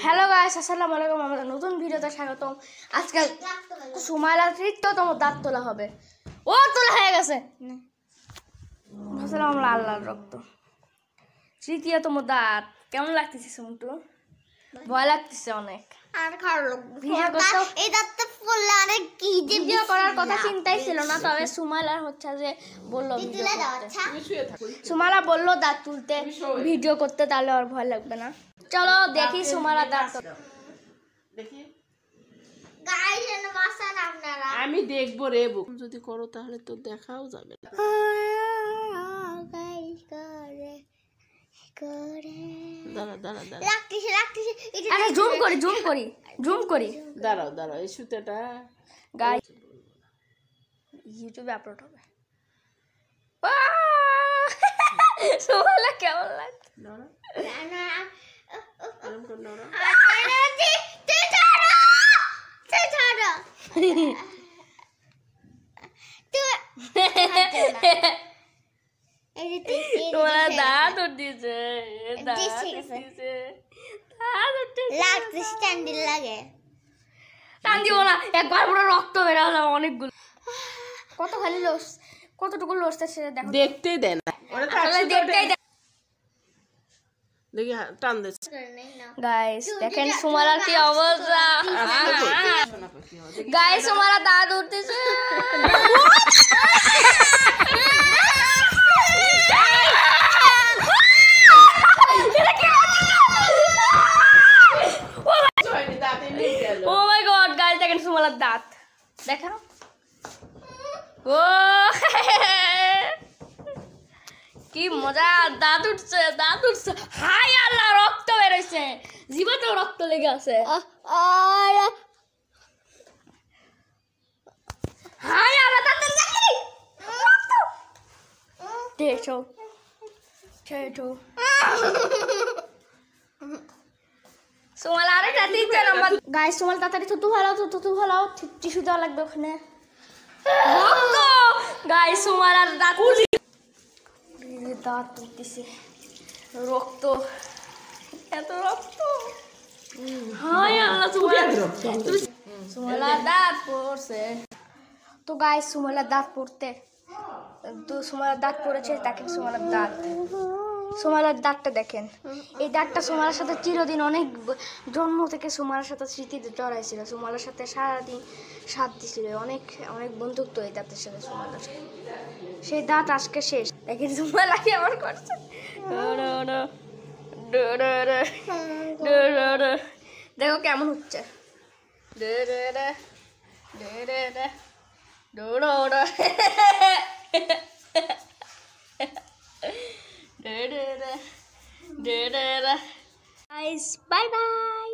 Hello guys, আসসালামু আলাইকুম। আমাদের নতুন ভিডিওতে স্বাগতম। আজকাল সুমাইলার তৃতীয়তম দাঁত তোলা হবে। ও তোলা হয়ে গেছে। ভাবছিলাম আমরা আল্লাহর রক্ত। তৃতীয়তম দাঁত কেমন লাগতেছে সুমটু? ভয় লাগতেছে অনেক। আর খারাপ ভিডিও করতে এই দাঁতটা পড়লে অনেক কি যে ভিডিও করার কথা চিন্তাই ছিল না, তবে সুমাইলার হচ্ছে যে বললো ভিডিও করতে। সুমাইলা বললো দাঁত তুলতে ভিডিও করতে, তাহলে আর ভয় লাগবে না। চলো দেখি সুমাইলা দাঁত দেখি। গাইস এর মাসা আপনারা আমি দেখবো রে, যদি করো তাহলে তো দেখাও যাবে না। গাইস করে করে দাঁড়া দাঁড়া দাঁড়া, লাগতেছে আরে জুম করি দাঁড়াও দাঁড়াও, এই সুতাটা গাইস ইউটিউবে আপলোড হবে। সুমাইলা কেমন লাগছে? নড়া, না না এরকম করে নড়া। তোমার দাঁত উঠছে, দাঁত উঠছে, লাগতেছে স্ট্যান্ডিল লাগে টান দিব না, একবার পুরো রক্ত বেরোলো অনেকগুলো। কত খালি লস, কতটুকু লসটা সেটা দেখো। দেখতেই দেয় না, আসলে দেখতেই দেখি টান দিচ্ছে। গাইস দেখেন সুমাইলার কি অবস্থা। গাইস সুমাইলা দাঁত উঠতেছে। ও মাই গড গাইস দেখেন সুমাইলার দাঁত দেখেন। ও কি মজা, দাঁত উঠছে। হাই আল্লাহ, রক্ত বেরোইছে, জিভাতেও রক্ত লেগে আছে। হাই আল্লাহ, তাড়াতাড়ি দেখো সুমাইলা আরে তাড়াতাড়ি নাম্বার। গাইস সুমাইলা তাড়াতাড়ি থুতু ভালো টিস্যু দেওয়া লাগবে ওখানে। রক্ত গাইস সুমাইলার দাঁত উঠতেছে, রক্ত, এত রক্ত। হাই আল্লাহ, সুমাইলার দাঁত পড়ছে। তো গাইস সুমাইলার দাঁত পড়েছে। দেখেন সুমাইলার দাঁতটা দেখেন। এই দাঁতটা সুমাইলার সাথে চিরদিন, অনেক জন্ম থেকে সুমাইলার সাথে স্মৃতিতে জড়াইছিল। সুমাইলার সাথে সারাদিন সাথ দিছিল, অনেক বন্ধুত্ব এই দাঁতের সাথে সুমাইলার সাথে। সেই দাঁত আজকে শেষ। দেখেন সুমাইলা কেমন করছে। দেখো কেমন হচ্ছে। Bye bye.